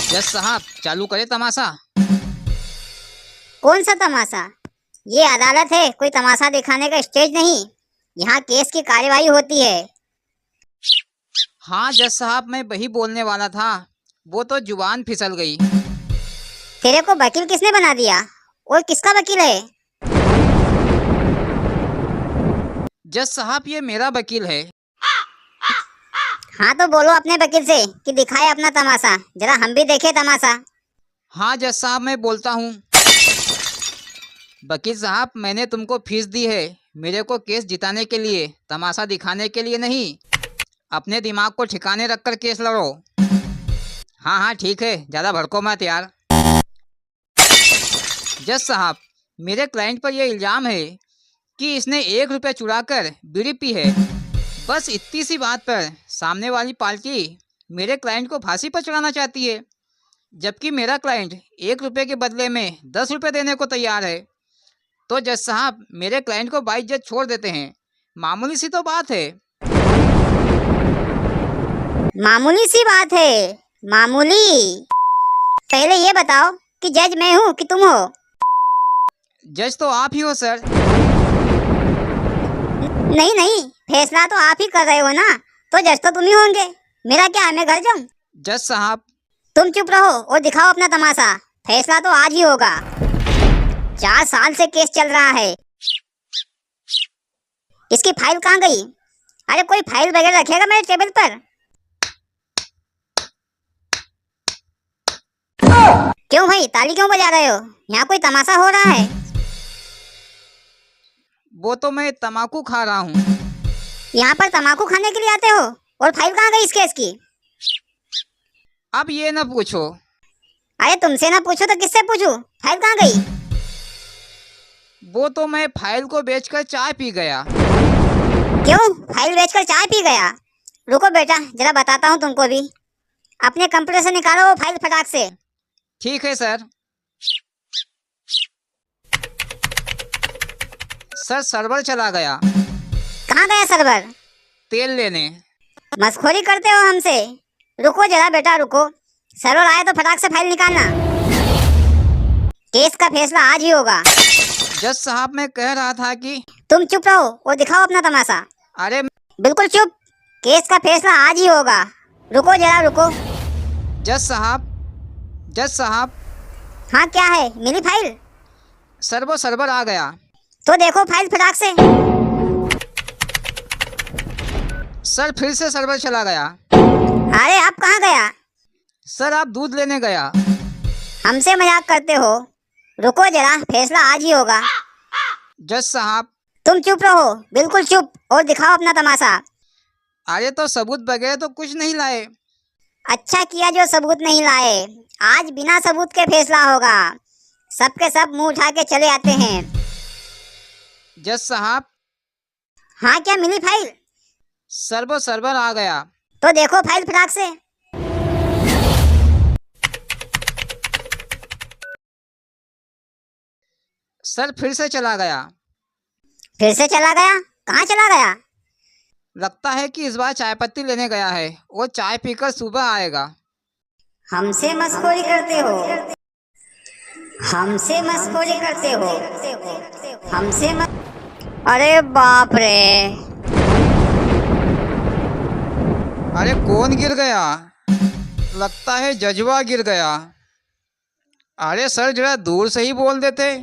जज साहब चालू करे तमाशा। कौन सा तमाशा? ये अदालत है, कोई तमाशा दिखाने का स्टेज नहीं। यहाँ केस की कार्यवाही होती है। हाँ जज साहब, मैं वही बोलने वाला था, वो तो जुबान फिसल गई। तेरे को वकील किसने बना दिया? और किसका वकील है? जज साहब ये मेरा वकील है। हाँ तो बोलो अपने वकील से कि दिखाए अपना तमाशा, जरा हम भी देखे तमाशा। हाँ जज साहब मैं बोलता हूँ। वकील साहब मैंने तुमको फीस दी है मेरे को केस जिताने के लिए, तमाशा दिखाने के लिए नहीं। अपने दिमाग को ठिकाने रखकर केस लड़ो। हाँ हाँ ठीक है, ज़्यादा भड़को मत यार। जज साहब मेरे क्लाइंट पर यह इल्ज़ाम है कि इसने 1 रुपया चुराकर बीड़ी पी है। बस इतनी सी बात पर सामने वाली पार्टी मेरे क्लाइंट को फांसी पर चढ़ाना चाहती है, जबकि मेरा क्लाइंट 1 रुपये के बदले में 10 रुपये देने को तैयार है। तो जज साहब मेरे क्लाइंट को बाइज्जत छोड़ देते हैं। मामूली सी तो बात है। मामूली सी बात है? मामूली? पहले ये बताओ कि जज मैं हूँ कि तुम हो? जज तो आप ही हो सर। नहीं नहीं, फैसला तो आप ही कर रहे हो ना, तो जज तो तुम ही होंगे। मेरा क्या है, मैं घर जाऊं? जज साहब तुम चुप रहो और दिखाओ अपना तमाशा। फैसला तो आज ही होगा। 4 साल से केस चल रहा है। इसकी फाइल कहाँ गई? अरे कोई फाइल वगैरह रखेगा मेरे टेबल पर? क्यों भाई, ताली क्यों बजा रहे हो? यहाँ कोई तमाशा हो रहा है? वो तो मैं तम्बाकू खा रहा हूँ। यहाँ पर तम्बाकू खाने के लिए आते हो? और फाइल कहाँ गई इस केस की? अब ये न पूछो। अरे तुमसे ना पूछो तो किससे पूछूं? फाइल कहाँ गई? वो तो मैं फाइल को बेचकर चाय पी गया। क्यों, फाइल बेचकर चाय पी गया? रुको बेटा, जरा बताता हूँ तुमको भी। अपने कंप्यूटर से निकालो वो फाइल फटाक से। ठीक है सर। सर सर्वर चला गया। कहाँ गया सर्वर? तेल लेने। मस्खोरी करते हो हमसे? रुको जरा बेटा रुको, सर्वर आए तो फटाक से फाइल निकालना। केस का फैसला आज ही होगा। जज साहब मैं कह रहा था कि तुम चुप रहो और दिखाओ अपना तमाशा। अरे बिल्कुल चुप। केस का फैसला आज ही होगा। रुको जरा रुको। जज साहब, जज साहब। हाँ क्या है, मिली फाइल? सर वो सर्वर आ गया। तो देखो फाइल फटाक से। सर फिर से सर्वर चला गया। अरे आप कहाँ गया? सर आप दूध लेने गया। हमसे मजाक करते हो? रुको जरा, फैसला आज ही होगा। जज साहब तुम चुप रहो, बिल्कुल चुप, और दिखाओ अपना तमाशा। अरे तो सबूत वगैरह तो कुछ नहीं लाए। अच्छा किया जो सबूत नहीं लाए। आज बिना सबूत के फैसला होगा। सबके सब मुंह उठा के चले आते हैं। जज साहब हाँ क्या मिली फाइल? सर वो सर्वर आ गया। तो देखो फाइल फटाक से। सर फिर से चला गया। फिर से चला गया? कहाँ चला गया? लगता है कि इस बार चाय पत्ती लेने गया है और चाय पीकर सुबह आएगा। हमसे मस्खोरी करते हो? हमसे मस्खोरी करते हो? हमसे अरे बाप रे! अरे कौन गिर गया? लगता है जजवा गिर गया। अरे सर जरा दूर से ही बोल देते,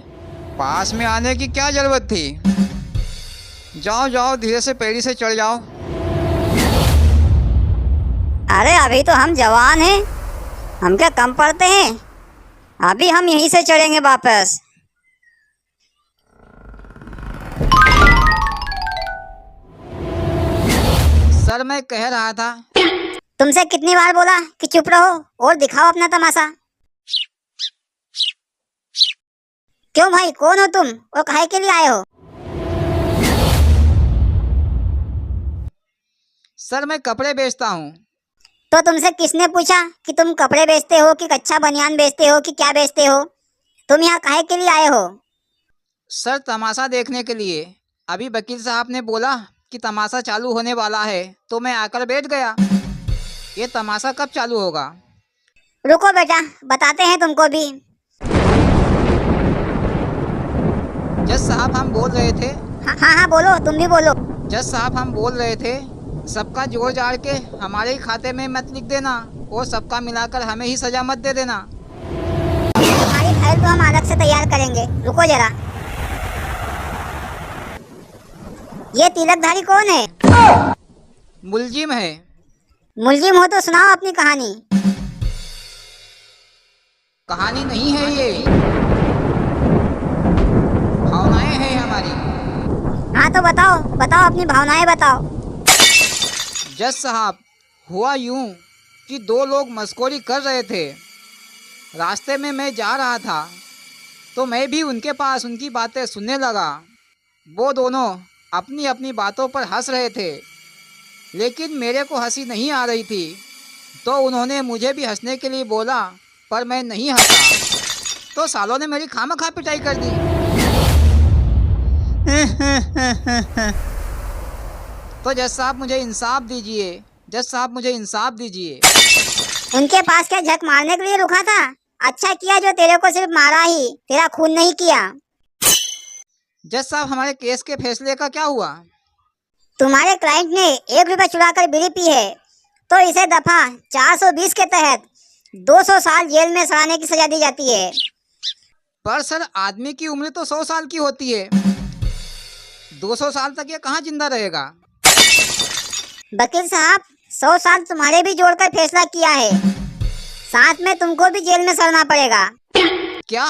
पास में आने की क्या जरूरत थी। जाओ जाओ धीरे से पेड़ी से चढ़ जाओ। अरे अभी तो हम जवान हैं, हम क्या कम पढ़ते हैं? अभी हम यहीं से चढ़ेंगे वापस। सर मैं कह रहा था। तुमसे कितनी बार बोला कि चुप रहो और दिखाओ अपना तमाशा। क्यों भाई, कौन हो तुम और काहे के लिए आए हो? सर मैं कपड़े बेचता हूँ। तो तुमसे किसने पूछा कि तुम कपड़े बेचते हो कि कच्चा बनियान बेचते हो कि क्या बेचते हो? तुम यहाँ काहे के लिए आए हो? सर तमाशा देखने के लिए। अभी वकील साहब ने बोला कि तमाशा चालू होने वाला है तो मैं आकर बैठ गया। ये तमाशा कब चालू होगा? रुको बेटा, बताते हैं तुमको भी। जज साहब हम बोल रहे थे हाँ, बोलो, तुम भी बोलो। जज साहब हम बोल रहे थे सबका जोड़ जाड़ के हमारे ही खाते में मत लिख देना और सबका मिलाकर हमें ही सजा मत दे देना। तुम्हारी फाइल तो हम अलग से तैयार करेंगे, रुको जरा। ये तिलकधारी कौन है? मुलजिम है। मुलजिम हो तो सुनाओ अपनी कहानी। कहानी नहीं है ये, भावनाएं हैं हमारी। हाँ तो बताओ बताओ, अपनी भावनाएं बताओ। जज साहब, हुआ यूं कि दो लोग मस्कोरी कर रहे थे। रास्ते में मैं जा रहा था तो मैं भी उनके पास उनकी बातें सुनने लगा। वो दोनों अपनी अपनी बातों पर हंस रहे थे, लेकिन मेरे को हंसी नहीं आ रही थी। तो उन्होंने मुझे भी हंसने के लिए बोला, पर मैं नहीं हंसा तो सालों ने मेरी खामखा पिटाई कर दी। तो जज साहब मुझे इंसाफ दीजिए, जज साहब मुझे इंसाफ दीजिए। उनके पास क्या झक मारने के लिए रुका था? अच्छा किया जो तेरे को सिर्फ मारा ही, तेरा खून नहीं किया। जज साहब, हमारे केस के फैसले का क्या हुआ? तुम्हारे क्लाइंट ने 1 रुपया चुराकर बीड़ी पी है तो इसे दफा 420 के तहत 200 साल जेल में सड़ाने की सजा दी जाती है। पर सर, आदमी की उम्र तो 100 साल की होती है। 200 साल तक ये कहाँ जिंदा रहेगा? वकील साहब, 100 साल तुम्हारे भी जोड़कर फैसला किया है, साथ में तुमको भी जेल में सड़ना पड़ेगा। क्या?